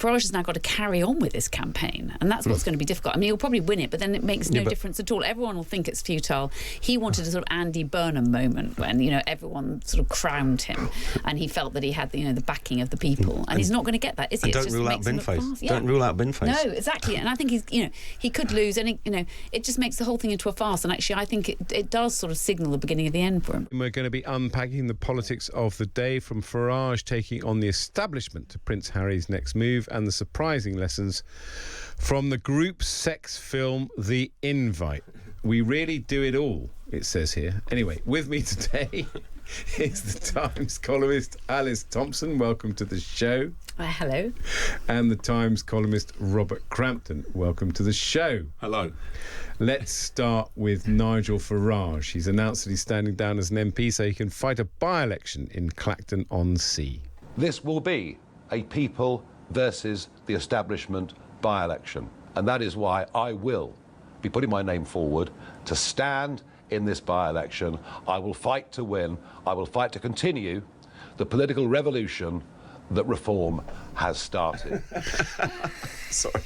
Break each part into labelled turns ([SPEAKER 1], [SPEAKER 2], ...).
[SPEAKER 1] Farage has now got to carry on with this campaign, and that's what's going to be difficult. I mean, he'll probably win it, but then it makes no difference at all. Everyone will think it's futile. He wanted a sort of Andy Burnham moment when, everyone sort of crowned him, and he felt that he had the backing of the people, and he's not going to get that, is he?
[SPEAKER 2] Don't rule out Binface. Don't rule out Binface.
[SPEAKER 1] No, exactly. And I think he could lose, and it just makes the whole thing into a farce. And actually, I think it does sort of signal the beginning of the end for him.
[SPEAKER 3] We're going to be unpacking the politics of the day, from Farage taking on the establishment to Prince Harry's next move, and the surprising lessons from the group sex film The Invite. We really do it all, it says here. Anyway, with me today is the Times columnist Alice Thomson. Welcome to the show.
[SPEAKER 1] Hello.
[SPEAKER 3] And the Times columnist Robert Crampton. Welcome to the show.
[SPEAKER 2] Hello.
[SPEAKER 3] Let's start with Nigel Farage. He's announced that he's standing down as an MP so he can fight a by-election in Clacton-on-Sea.
[SPEAKER 4] This will be a people versus the establishment by-election. And that is why I will be putting my name forward to stand in this by-election. I will fight to win. I will fight to continue the political revolution that reform has started.
[SPEAKER 2] Sorry.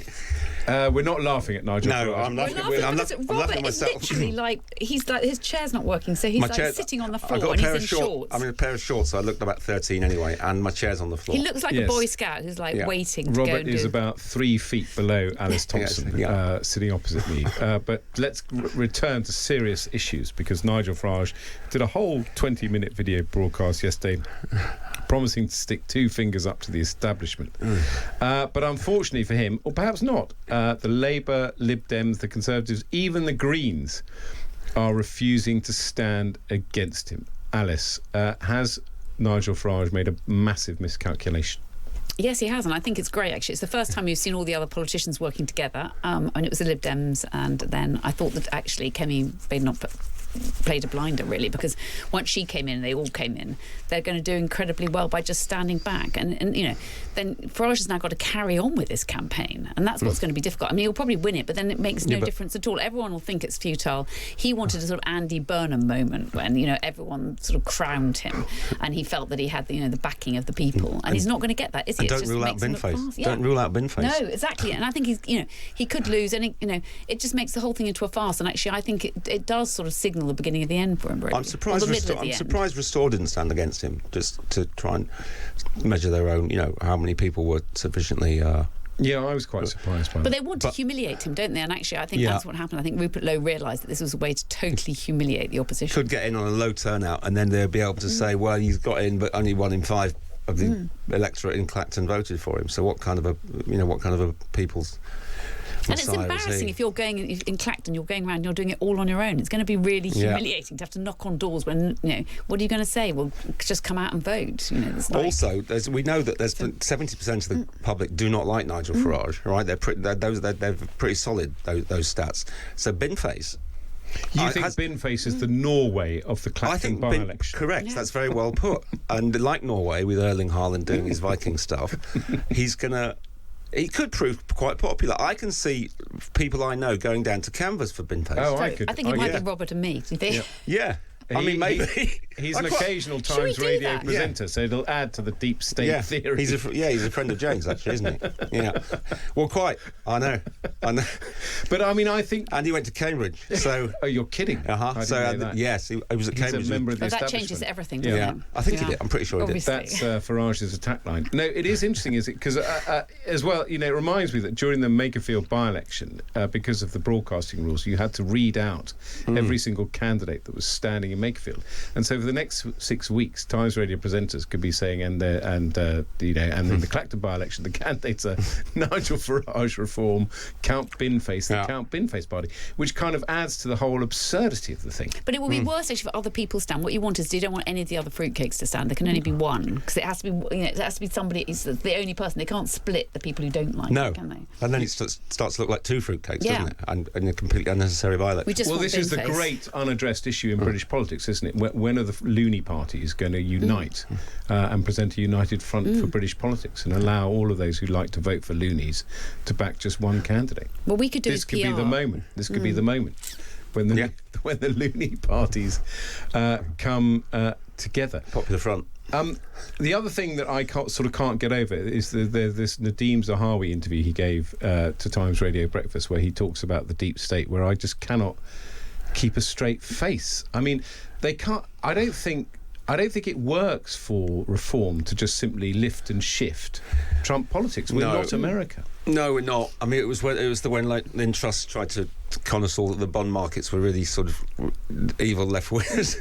[SPEAKER 3] We're not laughing at Nigel.
[SPEAKER 2] No, I'm laughing. I'm laughing at myself.
[SPEAKER 1] Literally, he's like, his chair's not working, so he's sitting on the floor and he's in shorts.
[SPEAKER 2] I'm in a pair of shorts, so I looked about 13 anyway, and my chair's on the floor.
[SPEAKER 1] He looks like a Boy Scout who's waiting to go and
[SPEAKER 3] Robert is about 3 feet below Alice Thomson, sitting opposite me. But let's return to serious issues, because Nigel Farage did a whole 20-minute video broadcast yesterday promising to stick 2 fingers up to the establishment. But unfortunately for him, or perhaps not, the Labour, Lib Dems, the Conservatives, even the Greens are refusing to stand against him. Alice, has Nigel Farage made a massive miscalculation?
[SPEAKER 1] Yes, he has, and I think it's great, actually. It's the first time you've seen all the other politicians working together. And it was the Lib Dems, and then I thought that actually Kemi Badenoch played a blinder, really, because once she came in, they all came in, they're going to do incredibly well by just standing back. And then Farage has now got to carry on with this campaign, and that's what's going to be difficult. I mean, he'll probably win it, but then it makes no difference at all. Everyone will think it's futile. He wanted a sort of Andy Burnham moment when, everyone sort of crowned him, and he felt that he had the backing of the people, and he's not going to get that, is he?
[SPEAKER 2] And don't rule out Binface. Don't rule out Binface.
[SPEAKER 1] No, exactly. And I think he could lose, and it just makes the whole thing into a farce. And actually, I think it does sort of signal the beginning of the end for him, really.
[SPEAKER 2] I'm surprised Restore didn't stand against him, just to try and measure their own, how many people were sufficiently...
[SPEAKER 3] Yeah, I was quite surprised by that.
[SPEAKER 1] But they want to humiliate him, don't they? And actually, I think that's what happened. I think Rupert Lowe realised that this was a way to totally humiliate the opposition.
[SPEAKER 2] Could get in on a low turnout, and then they'll be able to say, well, he's got in, but only 1 in 5 of the electorate in Clacton voted for him. So what kind of a people's...
[SPEAKER 1] And it's embarrassing if you're going in Clacton, you're going around, you're doing it all on your own. It's going to be really humiliating to have to knock on doors when, what are you going to say? Well, just come out and vote.
[SPEAKER 2] Also, we know that there's 70% of the public do not like Nigel Farage, right? They're pretty solid, those stats. So Binface...
[SPEAKER 3] You think Binface is the Norway of the Clacton by-election?
[SPEAKER 2] Correct, that's very well put. And like Norway, with Erling Haaland doing his Viking stuff, he could prove quite popular. I can see people I know going down to canvass for Binface.
[SPEAKER 3] Oh,
[SPEAKER 1] I think it might be Robert and me. Do you think?
[SPEAKER 2] Yeah. I mean, maybe.
[SPEAKER 3] He's an occasional Times Radio presenter, so it'll add to the deep state theory.
[SPEAKER 2] He's a friend of Jane's, actually, isn't he? Yeah. Well, quite. I know.
[SPEAKER 3] But, I mean, I think...
[SPEAKER 2] And he went to Cambridge, so...
[SPEAKER 3] Oh, you're kidding.
[SPEAKER 2] Uh-huh. So, yes, he was at Cambridge.
[SPEAKER 3] He's a member of the
[SPEAKER 1] establishment. That changes everything, doesn't it?
[SPEAKER 2] I think he did. I'm pretty sure he did.
[SPEAKER 3] That's Farage's attack line. No, it is interesting, is it? Because, as well, it reminds me that during the Makerfield by-election, because of the broadcasting rules, you had to read out every single candidate that was standing in Makerfield. And so for the next 6 weeks, Times Radio presenters could be saying, and in the Clacton by-election, the candidates are Nigel Farage Reform, Count Binface, the Count Binface Party, which kind of adds to the whole absurdity of the thing.
[SPEAKER 1] But it will be worse actually for other people to stand. What you want is you don't want any of the other fruitcakes to stand. There can only be one, because it has to be somebody. It's the only person. They can't split the people who don't like it, can they?
[SPEAKER 2] And then it starts to look like 2 fruitcakes, doesn't it? And a completely unnecessary by-election.
[SPEAKER 3] Well, this is the great unaddressed issue in British politics, isn't it? When are the loony parties going to unite and present a united front for British politics and allow all of those who like to vote for loonies to back just one candidate?
[SPEAKER 1] Well, we could do
[SPEAKER 3] this. Could be the moment. This could be the moment when the loony parties come together.
[SPEAKER 2] Popular Front.
[SPEAKER 3] The other thing that I can't get over is this Nadeem Zahawi interview he gave to Times Radio Breakfast, where he talks about the deep state, where I just cannot keep a straight face. I mean, they can't. I don't think it works for reform to just simply lift and shift Trump politics. We're not America.
[SPEAKER 2] No, we're not. I mean, it was when like Lynn Truss tried to con us all that the bond markets were really sort of evil left wingers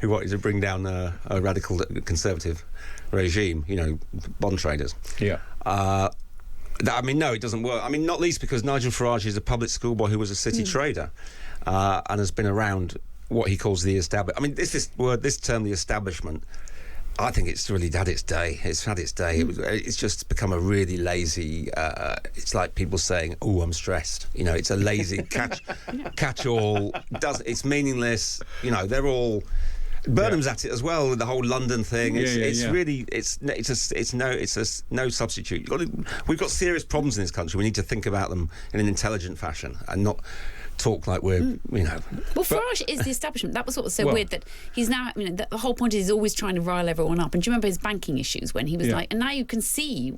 [SPEAKER 2] who wanted to bring down a radical conservative regime. You know, bond traders.
[SPEAKER 3] Yeah.
[SPEAKER 2] I mean, no, it doesn't work. I mean, not least because Nigel Farage is a public schoolboy who was a city trader and has been around what he calls the establishment. I mean, this term, the establishment, I think it's really had its day. It's had its day. It's just become a really lazy. It's like people saying, "Oh, I'm stressed." You know, it's a lazy catch-all. It's meaningless. You know, they're all. Burnham's at it as well with the whole London thing. It's really no substitute. We've got serious problems in this country. We need to think about them in an intelligent fashion and not talk like we're, you know.
[SPEAKER 1] Well, Farage is the establishment. That was what was so weird, that he's now, you know, the whole point is he's always trying to rile everyone up. And do you remember his banking issues when he was like, and now you can see,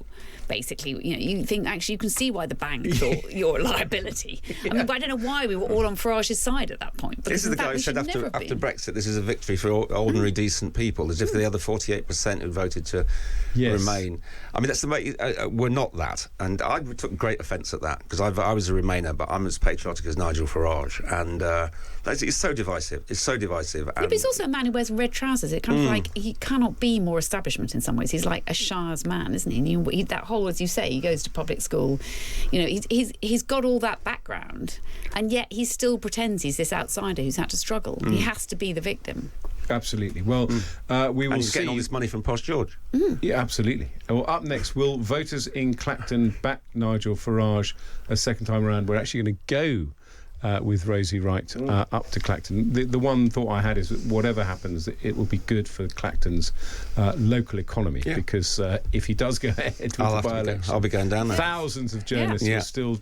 [SPEAKER 1] basically, you know, you think actually you can see why the bank thought you're a liability. I mean, but I don't know why we were all on Farage's side at that point.
[SPEAKER 2] This is the guy who said after Brexit, this is a victory for ordinary decent people, as if the other 48% who voted to remain. I mean, that's the way. We're not that, and I took great offence at that because I was a Remainer, but I'm as patriotic as Nigel Farage, and it's so divisive. It's so divisive.
[SPEAKER 1] Yeah, but he's also a man who wears red trousers. It kind of like he cannot be more establishment in some ways. He's like a Shah's man, isn't he? And that whole, as you say, he goes to public school. You know, he's got all that background, and yet he still pretends he's this outsider who's had to struggle. He has to be the victim.
[SPEAKER 3] Absolutely. Well, we will
[SPEAKER 2] see. Getting all this money from Posh George.
[SPEAKER 3] Yeah, absolutely. Well, up next, will voters in Clacton back Nigel Farage a second time around? We're actually going to go with Rosie Wright up to Clacton. The one thought I had is that whatever happens, it will be good for Clacton's local economy, because if he does go ahead with the by-election,
[SPEAKER 2] I'll be going down there.
[SPEAKER 3] Thousands of journalists will still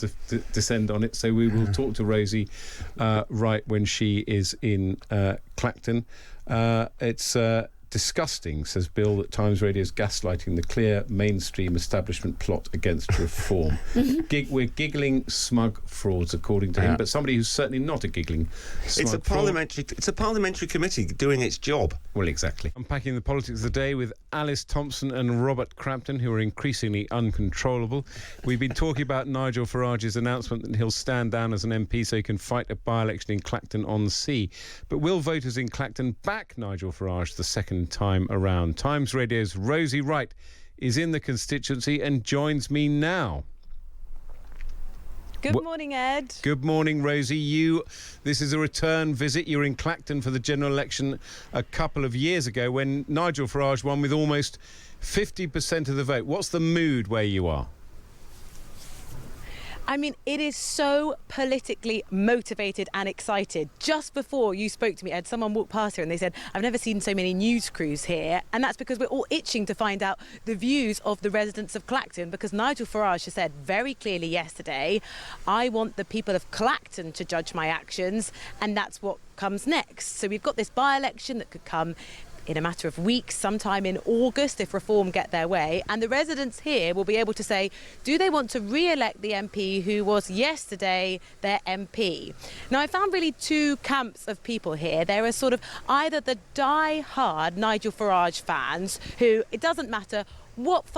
[SPEAKER 3] descend on it, so we will talk to Rosie Wright when she is in Clacton. It's disgusting, says Bill, that Times Radio is gaslighting the clear mainstream establishment plot against reform. We're giggling smug frauds, according to him, but somebody who's certainly not a giggling smug fraud.
[SPEAKER 2] It's a parliamentary committee doing its job.
[SPEAKER 3] Well, exactly. Unpacking the politics of the day with Alice Thomson and Robert Crampton, who are increasingly uncontrollable. We've been talking about Nigel Farage's announcement that he'll stand down as an MP so he can fight a by-election in Clacton-on-Sea. But will voters in Clacton back Nigel Farage the second time around? Times Radio's Rosie Wright is in the constituency and joins me now.
[SPEAKER 5] Good morning, Ed.
[SPEAKER 3] Good morning, Rosie. This is a return visit. You were in Clacton for the general election a couple of years ago when Nigel Farage won with almost 50% of the vote. What's the mood where you are?
[SPEAKER 5] I mean, it is so politically motivated and excited. Just before you spoke to me, Ed, someone walked past here and they said, I've never seen so many news crews here. And that's because we're all itching to find out the views of the residents of Clacton, because Nigel Farage has said very clearly yesterday, I want the people of Clacton to judge my actions, and that's what comes next. So we've got this by-election that could come in a matter of weeks, sometime in August, if Reform get their way. And the residents here will be able to say, do they want to re-elect the MP who was yesterday their MP? Now, I found really two camps of people here. There are sort of either the die-hard Nigel Farage fans who, it doesn't matter what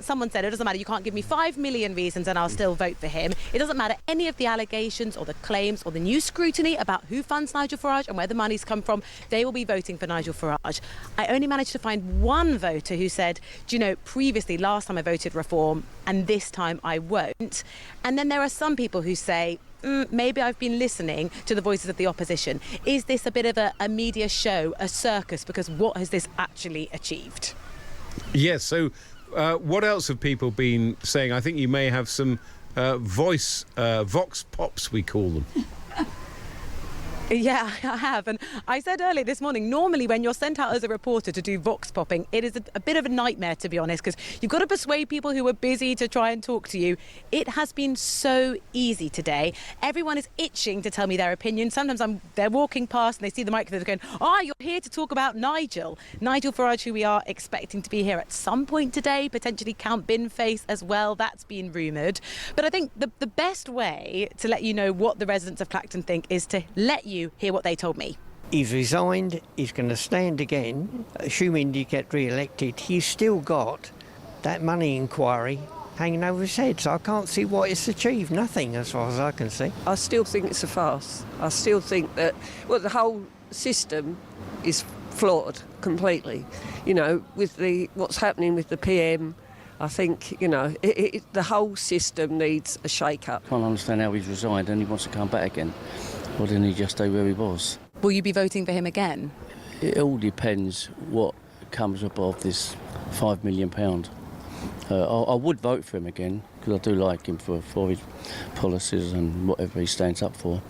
[SPEAKER 5] someone said, it doesn't matter, you can't give me 5 million reasons and I'll still vote for him. It doesn't matter any of the allegations or the claims or the new scrutiny about who funds Nigel Farage and where the money's come from. They will be voting for Nigel Farage. I only managed to find one voter who said, do you know, previously, last time I voted Reform and this time I won't. And then there are some people who say, maybe I've been listening to the voices of the opposition. Is this a bit of a media show, a circus? Because what has this actually achieved?
[SPEAKER 3] Yes, so what else have people been saying? I think you may have some vox pops, we call them.
[SPEAKER 5] Yeah, I have. And I said earlier this morning, normally when you're sent out as a reporter to do vox popping, it is a bit of a nightmare, to be honest, because you've got to persuade people who are busy to try and talk to you. It has been so easy today. Everyone is itching to tell me their opinion. Sometimes they're walking past and they see the microphone, they're going, you're here to talk about Nigel Farage, who we are expecting to be here at some point today, potentially Count Binface as well. That's been rumoured. But I think the best way to let you know what the residents of Clacton think is to let you hear what they told me.
[SPEAKER 6] He's resigned, he's going to stand again. Assuming he get re-elected, he's still got that money inquiry hanging over his head, so I can't see what it's achieved. Nothing, as far as I can see.
[SPEAKER 7] I still think it's a farce. I still think that, the whole system is flawed completely. With what's happening with the PM, I think, the whole system needs a shake-up.
[SPEAKER 8] I can't understand how he's resigned and he wants to come back again. Why didn't he just stay where he was?
[SPEAKER 5] Will you be voting for him again?
[SPEAKER 8] It all depends what comes above this £5 million. I would vote for him again, because I do like him for his policies and whatever he stands up for.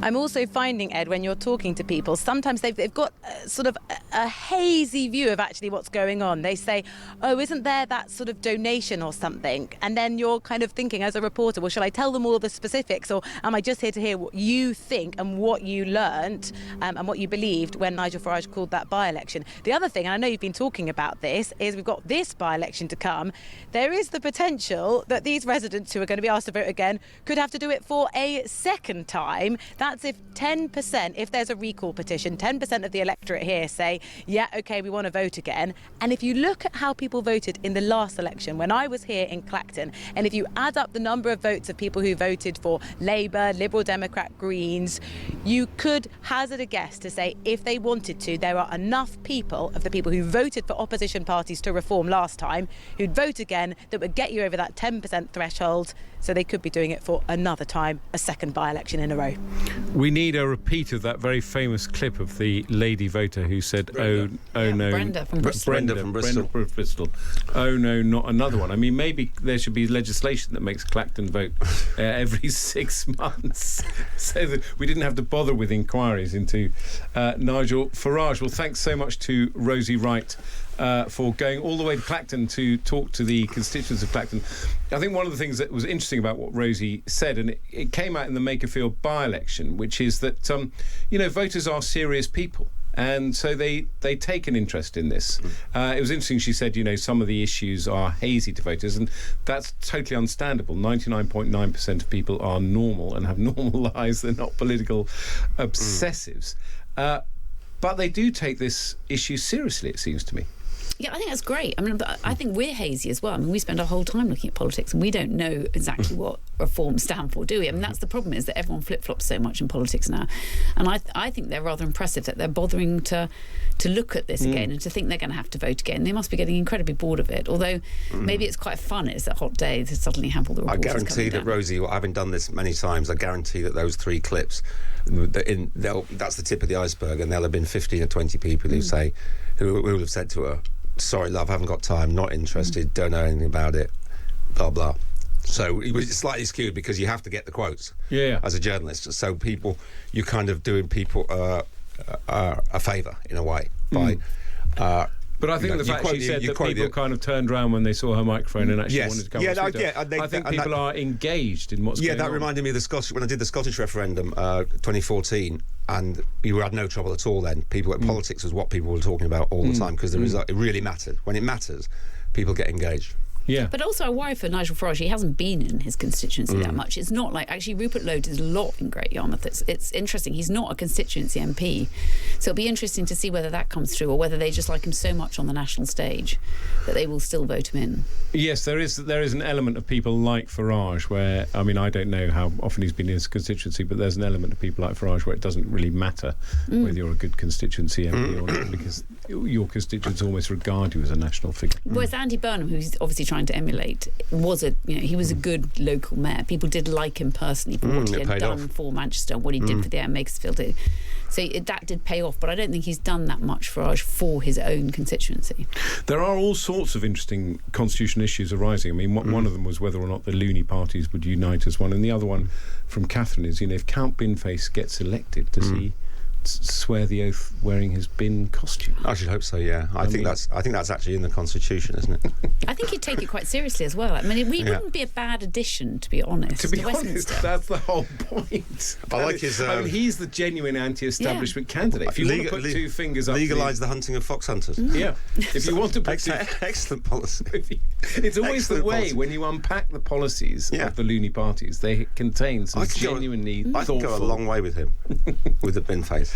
[SPEAKER 5] I'm also finding, Ed, when you're talking to people, sometimes they've got sort of a hazy view of actually what's going on. They say, isn't there that sort of donation or something? And then you're kind of thinking as a reporter, well, shall I tell them all the specifics, or am I just here to hear what you think and what you learnt and what you believed when Nigel Farage called that by-election? The other thing, and I know you've been talking about this, is we've got this by-election to come. There is the potential that these residents who are going to be asked to vote again could have to do it for a second time. That's if 10%, if there's a recall petition, 10% of the electorate here say, yeah, OK, we want to vote again. And if you look at how people voted in the last election, when I was here in Clacton, and if you add up the number of votes of people who voted for Labour, Liberal Democrat, Greens, you could hazard a guess to say, if they wanted to, there are enough people of the people who voted for opposition parties to reform last time who'd vote again that would get you over that 10% threshold. So they could be doing it for another time, a second by-election in a row.
[SPEAKER 3] We need a repeat of that very famous clip of the lady voter who said, no.
[SPEAKER 1] Brenda from Bristol.
[SPEAKER 2] Brenda from
[SPEAKER 3] Bristol. Oh, no, not another one. I mean, maybe there should be legislation that makes Clacton vote every 6 months so that we didn't have to bother with inquiries into Nigel Farage. Well, thanks so much to Rosie Wright for going all the way to Clacton to talk to the constituents of Clacton. I think one of the things that was interesting about what Rosie said, and it came out in the Makerfield by-election, which is that, voters are serious people. And so they take an interest in this. It was interesting, she said, some of the issues are hazy to voters, and that's totally understandable. 99.9% of people are normal and have normal lives. They're not political obsessives. But they do take this issue seriously, it seems to me.
[SPEAKER 1] Yeah, I think that's great. I mean, I think we're hazy as well. I mean, we spend our whole time looking at politics and we don't know exactly what reforms stand for, do we? I mean, that's the problem, is that everyone flip-flops so much in politics now. And I think they're rather impressive that they're bothering to look at this again and to think they're going to have to vote again. They must be getting incredibly bored of it, although maybe it's quite fun. It's a hot day to suddenly have all the reporters
[SPEAKER 2] I guarantee that, Rosie, having done this many times, I guarantee that those 3 clips, that's the tip of the iceberg, and there'll have been 15 or 20 people who say, who will have said to her, sorry, love, haven't got time, not interested, don't know anything about it, blah, blah. So it was slightly skewed because you have to get the quotes as a journalist. So you're kind of doing people a favour, in a way, by...
[SPEAKER 3] But I think the fact she said that people kind of turned around when they saw her microphone and actually wanted to come and speak to her. I think people are engaged in what's going on.
[SPEAKER 2] Yeah, that reminded me of when I did the Scottish referendum, 2014, and you had no trouble at all then. Politics was what people were talking about all the time, because it really mattered. When it matters, people get engaged.
[SPEAKER 3] Yeah.
[SPEAKER 1] But also I worry for Nigel Farage. He hasn't been in his constituency that much. It's not like... Actually, Rupert Lowe did a lot in Great Yarmouth. It's interesting. He's not a constituency MP. So it'll be interesting to see whether that comes through, or whether they just like him so much on the national stage that they will still vote him in. Yes,
[SPEAKER 3] there is an element of people like Farage where... I mean, I don't know how often he's been in his constituency, but there's an element of people like Farage where it doesn't really matter whether you're a good constituency MP or not, because your constituents almost regard you as a national figure.
[SPEAKER 1] Whereas Andy Burnham, who's obviously trying to emulate, he was a good local mayor. People did like him personally for what he had done for Manchester, what he did for the Makersfield. So that did pay off, but I don't think he's done that much, Farage, for his own constituency.
[SPEAKER 3] There are all sorts of interesting constitutional issues arising. I mean, one of them was whether or not the loony parties would unite as one, and the other one from Catherine is, if Count Binface gets elected, does he swear the oath wearing his bin costume?
[SPEAKER 2] I should hope so. Yeah, I think that's actually in the Constitution, isn't it?
[SPEAKER 1] I think he'd take it quite seriously as well. I mean, it wouldn't be a bad addition, to be honest.
[SPEAKER 3] To be honest,
[SPEAKER 1] Westminster.
[SPEAKER 3] that's the whole point.
[SPEAKER 2] I like his.
[SPEAKER 3] I mean, he's the genuine anti-establishment candidate. If you want to put two fingers up,
[SPEAKER 2] legalise the hunting of fox hunters.
[SPEAKER 3] Yeah. If you want to put
[SPEAKER 2] excellent policy.
[SPEAKER 3] It's always the way when you unpack the policies of the loony parties. They contain some genuinely thoughtful.
[SPEAKER 2] I could go a long way with him, with the bin face.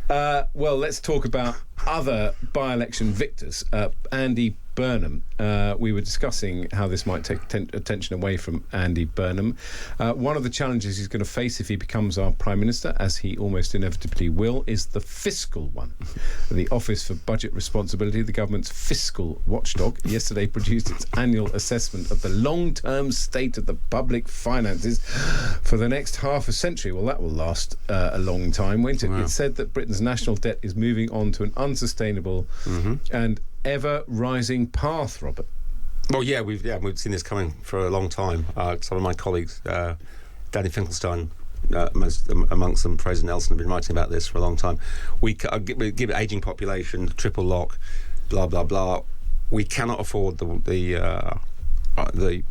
[SPEAKER 3] Well, let's talk about other by-election victors. Andy Burnham. We were discussing how this might take attention away from Andy Burnham. One of the challenges he's going to face if he becomes our Prime Minister, as he almost inevitably will, is the fiscal one. The Office for Budget Responsibility, the government's fiscal watchdog, yesterday produced its annual assessment of the long-term state of the public finances for the next half a century. Well, that will last a long time, won't it? Wow. It said that Britain's national debt is moving on to an unsustainable and ever-rising path, Robert.
[SPEAKER 2] Well, we've seen this coming for a long time. Some of my colleagues, Danny Finkelstein, amongst them, Fraser Nelson, have been writing about this for a long time. We give ageing population, triple lock, blah blah blah. We cannot afford the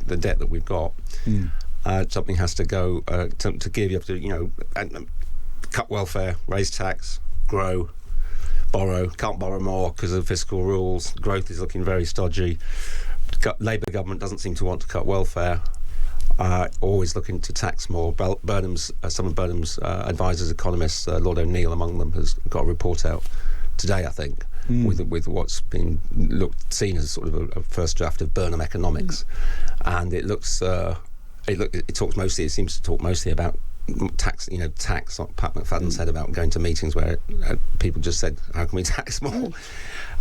[SPEAKER 2] debt that we've got. Something has to go to give. You have to cut welfare, raise tax, grow. Borrow, can't borrow more because of fiscal rules. Growth is looking very stodgy. Labour government doesn't seem to want to cut welfare. Always looking to tax more. Some of Burnham's advisors, economists, Lord O'Neill among them, has got a report out today, I think, with what's been seen as sort of a first draft of Burnham economics, and it looks. It seems to talk mostly about tax. Pat McFadden said about going to meetings where people just said, "How can we tax more?"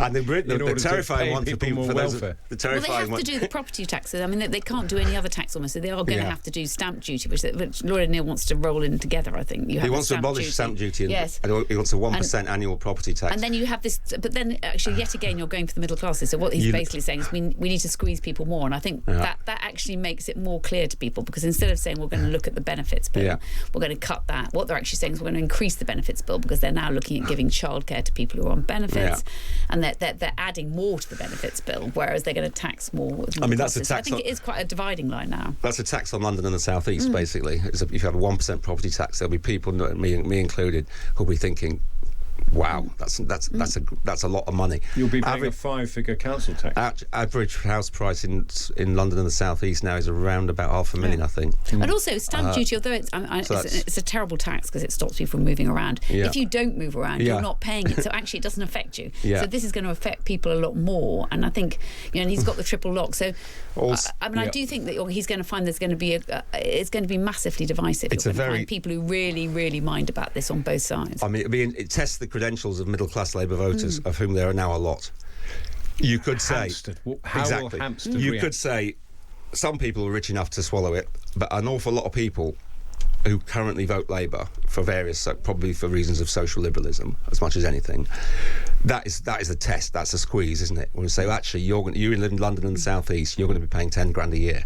[SPEAKER 2] And the terrifying one for people for those. The terrifying
[SPEAKER 1] they have to do the property taxes. I mean, they can't do any other tax almost. So they are going to have to do stamp duty, which Lord O'Neill wants to roll in together. I think
[SPEAKER 2] he wants to abolish stamp duty. Yes, he wants a 1% annual property tax.
[SPEAKER 1] And then you have this, but then actually, yet again, you're going for the middle classes. So what he's basically saying is we need to squeeze people more, and I think that actually makes it more clear to people, because instead of saying we're going to look at the benefits bill, we're going to cut that. What they're actually saying is we're going to increase the benefits bill, because they're now looking at giving childcare to people who are on benefits, and they're adding more to the benefits bill, whereas they're going to tax more.
[SPEAKER 2] I mean, that's a tax.
[SPEAKER 1] I think it is quite a dividing line now.
[SPEAKER 2] That's a tax on London and the South East, basically. If you have a 1% property tax, there'll be people, me included, who'll be thinking, wow, that's a lot of money.
[SPEAKER 3] You'll be paying a 5-figure council tax.
[SPEAKER 2] Average house price in London and the South East now is around about £500,000, I think.
[SPEAKER 1] And also stamp duty, although it's a terrible tax because it stops people from moving around. If you don't move around, you're not paying it, so actually it doesn't affect you. So this is going to affect people a lot more. And I think and he's got the triple lock. So I do think that he's going to find there's going to be it's going to be massively divisive. You're going to find people who really, really mind about this on both sides.
[SPEAKER 2] I mean, it tests the credentials of middle-class Labour voters, of whom there are now a lot. You could say you could say some people are rich enough to swallow it, but an awful lot of people who currently vote Labour for probably for reasons of social liberalism as much as anything, that is a test. That's a squeeze, isn't it? When we say, actually, you live in London and the South East, you're going to be paying £10,000 a year.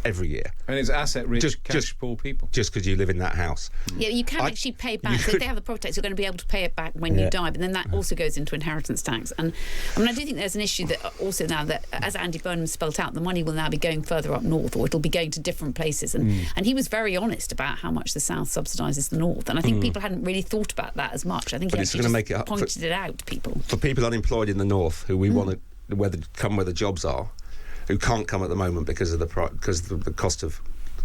[SPEAKER 2] Every year.
[SPEAKER 3] And it's asset-rich, cash-poor people.
[SPEAKER 2] Just because you live in that house.
[SPEAKER 1] Yeah, you can actually pay back. So if they have the property tax, you're going to be able to pay it back when you die. But then that also goes into inheritance tax. And I mean, I do think there's an issue that also now that, as Andy Burnham spelt out, the money will now be going further up north, or it'll be going to different places. And he was very honest about how much the south subsidises the north. And I think people hadn't really thought about that as much. I think he actually pointed it out to people.
[SPEAKER 2] For people unemployed in the north, who we want to come where the jobs are, who can't come at the moment because of the cost of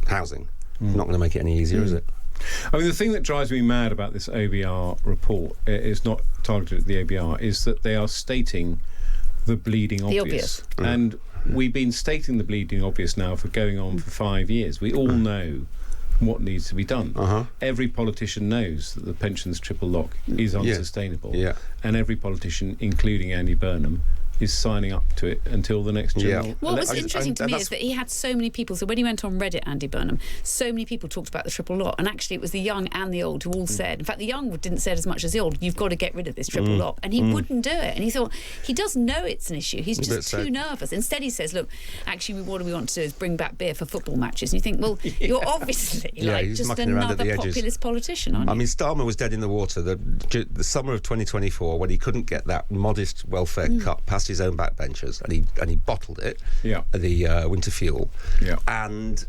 [SPEAKER 2] housing. Not going to make it any easier, is it?
[SPEAKER 3] I mean, the thing that drives me mad about this OBR report is not targeted at the OBR, is that they are stating the bleeding obvious. And we've been stating the bleeding obvious now for going on for 5 years. We all know what needs to be done. Every politician knows that the pensions triple lock is unsustainable. And every politician, including Andy Burnham, is signing up to it until the next general
[SPEAKER 1] What was
[SPEAKER 3] election.
[SPEAKER 1] interesting to me is that he had so many people. So when he went on Reddit, Andy Burnham, so many people talked about the triple lot, and actually it was the young and the old who all said. In fact, the young didn't say it as much as the old. You've got to get rid of this triple lot, and he wouldn't do it. And he thought he does know it's an issue. He's just too nervous. Instead, he says, "Look, actually, what we want to do is bring back beer for football matches." And you think, well, you're obviously just another populist politician, aren't you?
[SPEAKER 2] I mean, Starmer was dead in the water. The summer of 2024, when he couldn't get that modest welfare cut past his own backbenchers, and he bottled it. The winter fuel. And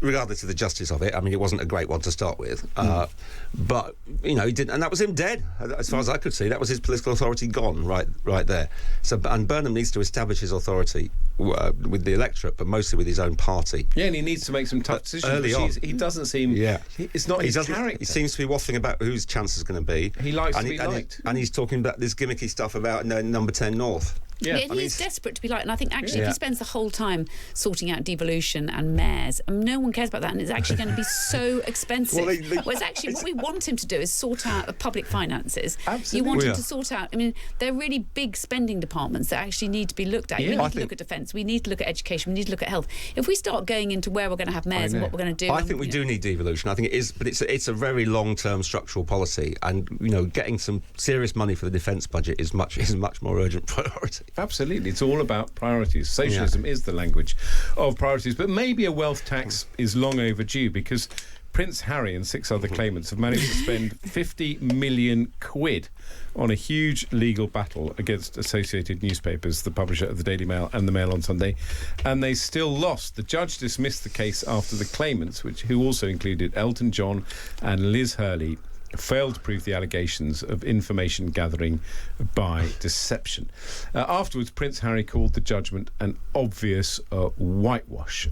[SPEAKER 2] regardless of the justice of it, I mean, it wasn't a great one to start with. But he didn't, and that was him dead, as far as I could see. That was his political authority gone right there. So, and Burnham needs to establish his authority with the electorate, but mostly with his own party.
[SPEAKER 3] Yeah, and he needs to make some tough decisions.
[SPEAKER 2] Early on,
[SPEAKER 3] he doesn't seem. It's not his character.
[SPEAKER 2] He seems to be waffling about whose chance is going to be.
[SPEAKER 3] He likes to be liked,
[SPEAKER 2] and he's talking about this gimmicky stuff about number 10 North.
[SPEAKER 1] Yeah, he's desperate to be liked, and I think actually if he spends the whole time sorting out devolution and mayors, no one cares about that, and it's actually going to be so expensive. Whereas actually what we want him to do is sort out the public finances.
[SPEAKER 3] Absolutely.
[SPEAKER 1] You want him to sort out, I mean, they're really big spending departments that actually need to be looked at. We need to look at defence, we need to look at education, we need to look at health. If we start going into where we're going to have mayors and what we're going to do...
[SPEAKER 2] I think we do need devolution. I think it is, but it's a very long-term structural policy, and, getting some serious money for the defence budget is much more urgent priority.
[SPEAKER 3] Absolutely. It's all about priorities. Socialism is the language of priorities. But maybe a wealth tax is long overdue, because Prince Harry and 6 other claimants have managed to spend 50 million quid on a huge legal battle against Associated Newspapers, the publisher of the Daily Mail and the Mail on Sunday, and they still lost. The judge dismissed the case after the claimants, who also included Elton John and Liz Hurley, failed to prove the allegations of information gathering by deception. Afterwards, Prince Harry called the judgment an obvious whitewash.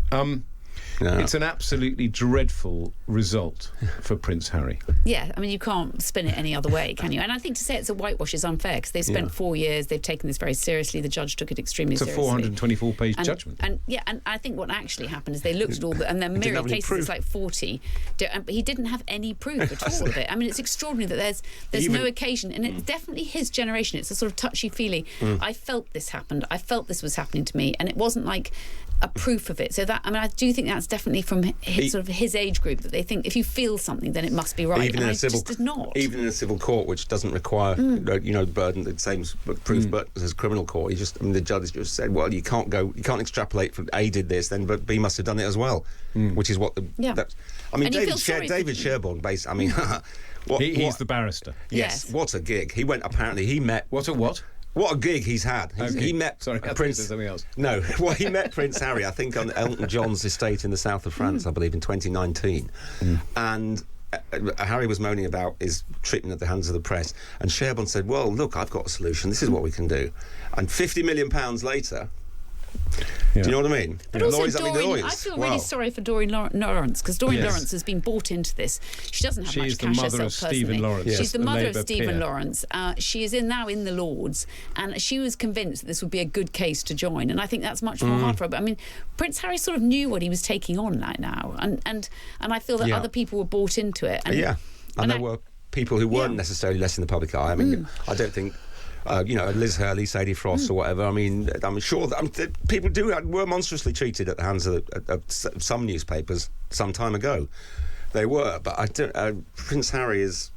[SPEAKER 3] It's an absolutely dreadful result for Prince Harry.
[SPEAKER 1] Yeah, I mean, you can't spin it any other way, can you? And I think to say it's a whitewash is unfair, because they've spent 4 years, they've taken this very seriously, the judge took it extremely seriously.
[SPEAKER 3] It's a 424-page judgment.
[SPEAKER 1] And I think what actually happened is they looked at all the... And there are myriad cases, it's like 40. But he didn't have any proof at all of it. I mean, it's extraordinary that there's no occasion, and it's definitely his generation. It's a sort of touchy-feely. I felt this happened. I felt this was happening to me, and it wasn't like a proof of it. So that, I mean, I do think that's definitely from his age group, that they think if you feel something, then it must be right. Even in a civil, just did not.
[SPEAKER 2] Even in a civil court, which doesn't require burden the same proof, but as criminal court, the judge just said, well, you can't extrapolate from A did this, then but B must have done it as well, which is what the. I mean, David Sherborne, basically. I mean,
[SPEAKER 3] he's the barrister.
[SPEAKER 2] Yes. What a gig! He met.
[SPEAKER 3] What a what?
[SPEAKER 2] What a gig he's had. He met
[SPEAKER 3] Prince... something else.
[SPEAKER 2] No, well, he met Prince Harry, I think, on Elton John's estate in the south of France, I believe, in 2019. And Harry was moaning about his treatment at the hands of the press, and Sherborne said, well, look, I've got a solution. This is what we can do. And £50 million later... Do you know what I mean?
[SPEAKER 1] But also, I feel really sorry for Doreen Lawrence, because Doreen Lawrence has been bought into this. She doesn't have much cash herself personally.
[SPEAKER 3] Stephen Lawrence.
[SPEAKER 1] She's the mother of Stephen Lawrence. She is now in the Lords, and she was convinced that this would be a good case to join. And I think that's much more hard for her. But I mean, Prince Harry sort of knew what he was taking on right now, and I feel that other people were bought into it.
[SPEAKER 2] And there were people who weren't necessarily less in the public eye. I mean, I don't think. Liz Hurley, Sadie Frost, or whatever. I mean, I'm sure that people were monstrously treated at the hands of some newspapers some time ago. They were, but Prince Harry is.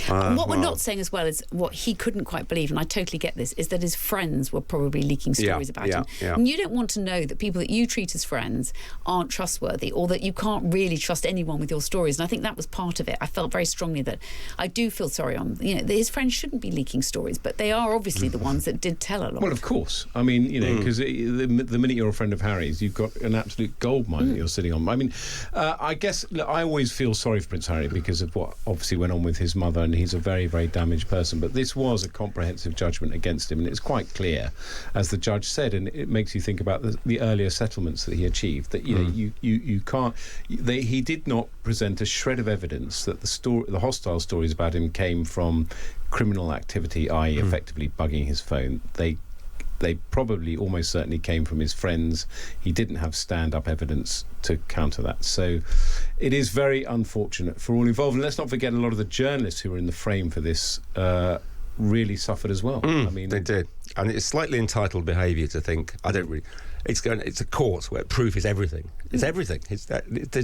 [SPEAKER 1] What we're not saying as well is what he couldn't quite believe, and I totally get this, is that his friends were probably leaking stories about him. And you don't want to know that people that you treat as friends aren't trustworthy, or that you can't really trust anyone with your stories. And I think that was part of it. I felt very strongly that I do feel sorry on, his friends shouldn't be leaking stories, but they are obviously the ones that did tell a lot.
[SPEAKER 3] Well, of course. I mean, because the minute you're a friend of Harry's, you've got an absolute goldmine that you're sitting on. I mean, I guess I always feel sorry for Prince Harry because of what obviously went on with his mother, and he's a very, very damaged person. But this was a comprehensive judgment against him, and it's quite clear, as the judge said, and it makes you think about the earlier settlements that he achieved, that you can't. He did not present a shred of evidence that the hostile stories about him came from criminal activity, i.e., effectively bugging his phone. They probably almost certainly came from his friends. He didn't have stand-up evidence to counter that. So it is very unfortunate for all involved. And let's not forget a lot of the journalists who were in the frame for this really suffered as well. I mean,
[SPEAKER 2] they did, and it's slightly entitled behaviour to think I don't really. It's a court where proof is everything. It's everything. It's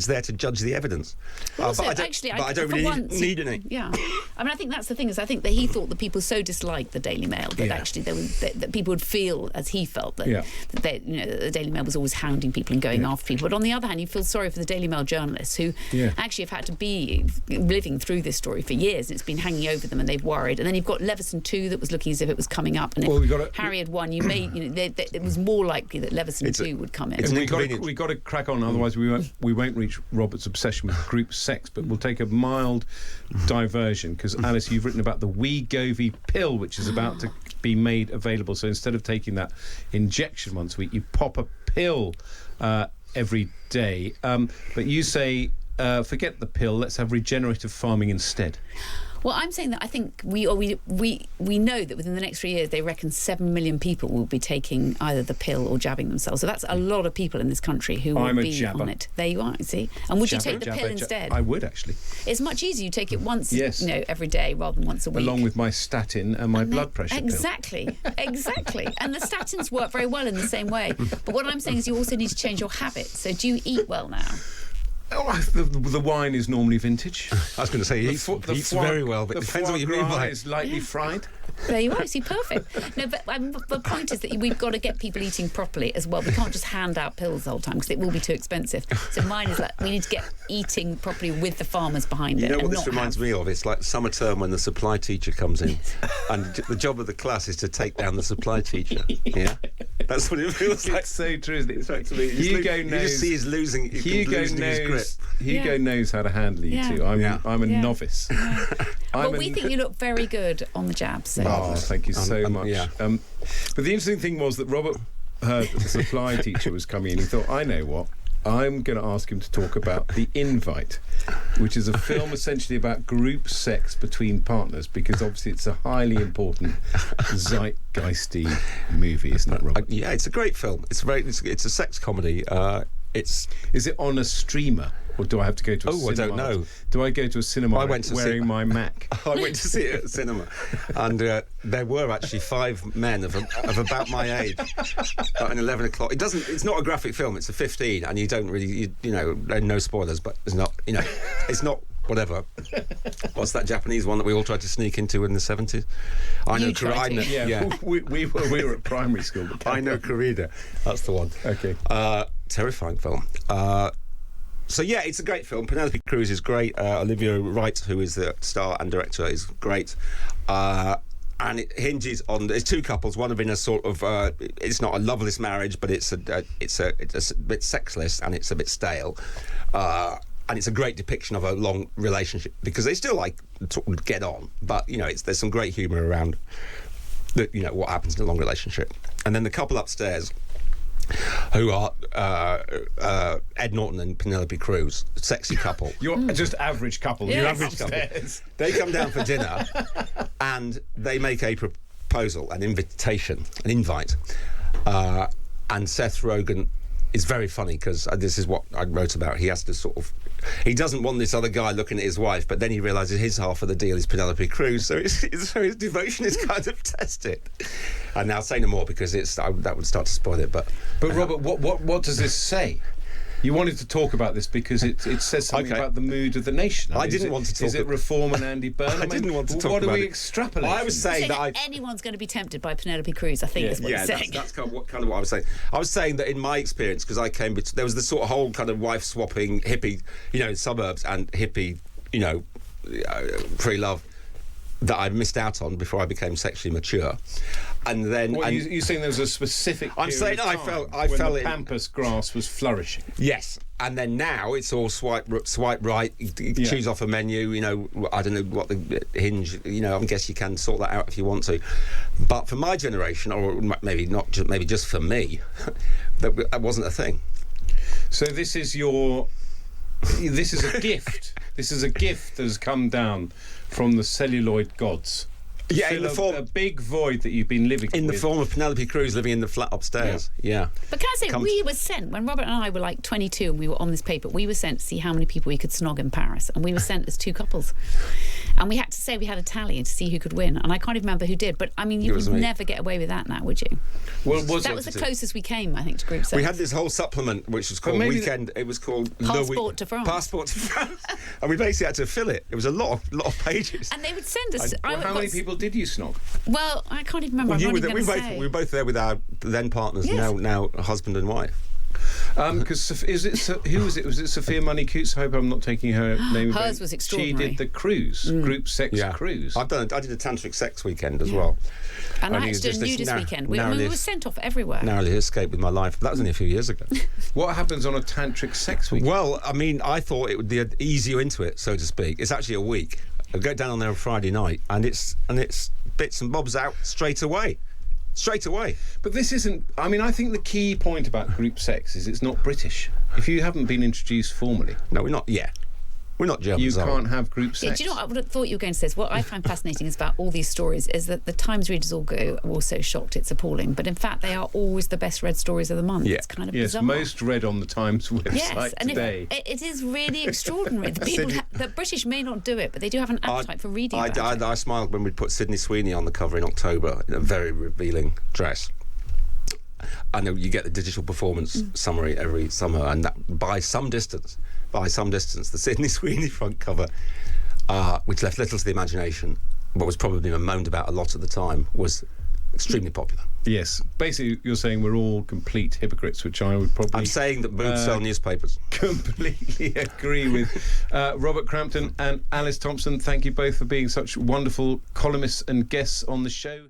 [SPEAKER 2] there to judge the evidence.
[SPEAKER 1] Also,
[SPEAKER 2] but I don't really need any.
[SPEAKER 1] Yeah, I mean, I think that's the thing is I think that he thought that people so disliked the Daily Mail that actually that people would feel as he felt that the Daily Mail was always hounding people and going after people. But on the other hand, you feel sorry for the Daily Mail journalists who actually have had to be living through this story for years. And it's been hanging over them, and they've worried. And then you've got Leveson 2 that was looking as if it was coming up, and if Harry had won, it was more likely that Leveson 2 would come in.
[SPEAKER 3] We've got to crack on, otherwise we won't reach Robert's obsession with group sex. But we'll take a mild diversion because Alice, you've written about the Wegovy pill, which is about to be made available. So instead of taking that injection once a week, you pop a pill every day. But you say, forget the pill. Let's have regenerative farming instead.
[SPEAKER 1] Well, I'm saying that I think we know that within the next 3 years they reckon 7 million people will be taking either the pill or jabbing themselves. So that's a lot of people in this country who will be on it. There you are, you see. And would you take the pill instead?
[SPEAKER 3] I would, actually.
[SPEAKER 1] It's much easier. You take it once, every day rather than once a week.
[SPEAKER 3] Along with my statin and my blood pressure pill.
[SPEAKER 1] Exactly. And the statins work very well in the same way. But what I'm saying is you also need to change your habits. So do you eat well now?
[SPEAKER 3] The wine is normally vintage.
[SPEAKER 2] I was going to say he eats very well, but it depends what you mean by it.
[SPEAKER 3] Is lightly fried.
[SPEAKER 1] There you are. See, perfect. No, but the point is that we've got to get people eating properly as well. We can't just hand out pills the whole time because it will be too expensive. So mine is like we need to get eating properly with the farmers behind it.
[SPEAKER 2] You know what this reminds me of? It's like summer term when the supply teacher comes in, and the job of the class is to take down the supply teacher. Yeah, that's what it feels like.
[SPEAKER 3] It's so true, isn't it?
[SPEAKER 2] Exactly.
[SPEAKER 3] Hugo knows.
[SPEAKER 2] You just see he's losing.
[SPEAKER 3] Hugo knows how to handle you too. I'm a novice.
[SPEAKER 1] But we think you look very good on the jabs. So.
[SPEAKER 3] Oh, thank you so much.
[SPEAKER 2] Yeah.
[SPEAKER 3] But the interesting thing was that Robert heard that the supply teacher was coming in. He thought, I know what. I'm going to ask him to talk about The Invite, which is a film essentially about group sex between partners, because obviously it's a highly important zeitgeisty movie, isn't it, Robert?
[SPEAKER 2] Yeah, it's a great film. It's a sex comedy. Is
[SPEAKER 3] it on a streamer? Or do I have to go to a cinema?
[SPEAKER 2] I don't know.
[SPEAKER 3] Do I go to a cinema wearing my Mac?
[SPEAKER 2] I went to see it at the cinema. And there were actually 5 men of about my age at 11 o'clock. It's not a graphic film, it's a 15, and you don't really, no spoilers, but it's not, it's not whatever. What's that Japanese one that we all tried to sneak into in the 70s?
[SPEAKER 3] We were at primary school.
[SPEAKER 2] I know Corrida. That's the one.
[SPEAKER 3] Okay.
[SPEAKER 2] Terrifying film. So yeah, it's a great film. Penelope Cruz is great. Olivia Wright, who is the star and director, is great. And it hinges on there's 2 couples. One of in a sort of it's not a loveless marriage, but it's a bit sexless and it's a bit stale. And it's a great depiction of a long relationship because they still get on, but there's some great humour around what happens in a long relationship. And then the couple upstairs, who are Ed Norton and Penelope Cruz, sexy couple.
[SPEAKER 3] You're just average couple.
[SPEAKER 1] Yes.
[SPEAKER 3] You're average
[SPEAKER 2] couple. They come down for dinner and they make a proposal, an invite. And Seth Rogen is very funny because this is what I wrote about. He has to he doesn't want this other guy looking at his wife, but then he realises his half of the deal is Penelope Cruz, so his devotion is kind of tested. And now say no more because that would start to spoil it. But
[SPEAKER 3] Robert, what does this say? You wanted to talk about this because it says something about the mood of the nation.
[SPEAKER 2] I didn't want to talk.
[SPEAKER 3] Is it Reform and Andy Burnham?
[SPEAKER 2] I didn't want to talk about it.
[SPEAKER 3] What are we extrapolating?
[SPEAKER 2] I was saying that
[SPEAKER 1] anyone's going to be tempted by Penelope Cruz, I think is what you're saying.
[SPEAKER 2] That's kind of what I was saying. I was saying that in my experience, because I came, there was this sort of whole kind of wife swapping hippie, suburbs and hippie, pre-love that I missed out on before I became sexually mature. And then
[SPEAKER 3] you're saying there was a specific
[SPEAKER 2] I'm saying
[SPEAKER 3] I
[SPEAKER 2] felt
[SPEAKER 3] the pampas grass was flourishing.
[SPEAKER 2] Yes, and then now it's all swipe right, choose off a menu. I don't know what the Hinge. I guess you can sort that out if you want to. But for my generation, or maybe not, maybe just for me, that wasn't a thing.
[SPEAKER 3] So this is a gift. This is a gift that has come down from the celluloid gods
[SPEAKER 2] Yeah, in
[SPEAKER 3] fill
[SPEAKER 2] the form
[SPEAKER 3] a big void that you've been living
[SPEAKER 2] in the
[SPEAKER 3] with.
[SPEAKER 2] form of Penelope Cruz living in the flat upstairs. Yeah.
[SPEAKER 1] But can I say, we were sent, when Robert and I were like 22 and we were on this paper, we were sent to see how many people we could snog in Paris. And we were sent as 2 couples. And we had to say we had a tally to see who could win. And I can't even remember who did. But, I mean, you would never get away with that now, would you?
[SPEAKER 3] Well,
[SPEAKER 1] that was the closest we came, I think, to group sex.
[SPEAKER 2] We had this whole supplement, which was called Weekend. It was called
[SPEAKER 1] Passport to France.
[SPEAKER 2] Passport to France. And we basically had to fill it. It was a lot of pages.
[SPEAKER 1] And they would send us...
[SPEAKER 3] how many people did you snog?
[SPEAKER 1] Well, I can't even remember.
[SPEAKER 2] We were both there with our then partners, now husband and wife.
[SPEAKER 3] Because who was it? Was it Sophia Money Coots? I hope I'm not taking her name.
[SPEAKER 1] Hers was extraordinary.
[SPEAKER 3] She did the cruise, group sex cruise.
[SPEAKER 2] I did a tantric sex weekend as well.
[SPEAKER 1] And I had to do a nudist weekend. We were sent off everywhere.
[SPEAKER 2] Narrowly escaped with my life. That was only a few years ago.
[SPEAKER 3] What happens on a tantric sex weekend?
[SPEAKER 2] Well, I mean, I thought it would ease you into it, so to speak. It's actually a week. I go down on there on Friday night, and it's bits and bobs out straight away.
[SPEAKER 3] But this isn't... I mean, I think the key point about group sex is it's not British. If you haven't been introduced formally...
[SPEAKER 2] No, we're not... Yeah. We're not Germans.
[SPEAKER 3] You can't have group sex.
[SPEAKER 1] Yeah, do you know what I would have thought you were going to say? Is what I find fascinating is about all these stories is that the Times readers all go, we're so shocked, it's appalling. But in fact, they are always the best read stories of the month.
[SPEAKER 2] Yeah.
[SPEAKER 1] It's kind of bizarre.
[SPEAKER 3] Most read on the Times website today.
[SPEAKER 1] It is really extraordinary. The British may not do it, but they do have an appetite for reading about it.
[SPEAKER 2] I smiled when we put Sydney Sweeney on the cover in October in a very revealing dress. I know you get the digital performance summary every summer, and that by some distance, the Sydney Sweeney front cover, which left little to the imagination, but was probably moaned about a lot at the time, was extremely popular.
[SPEAKER 3] Yes. Basically, you're saying we're all complete hypocrites, which I would probably...
[SPEAKER 2] I'm saying that boobs sell newspapers.
[SPEAKER 3] Completely agree with. Robert Crampton and Alice Thomson, thank you both for being such wonderful columnists and guests on the show.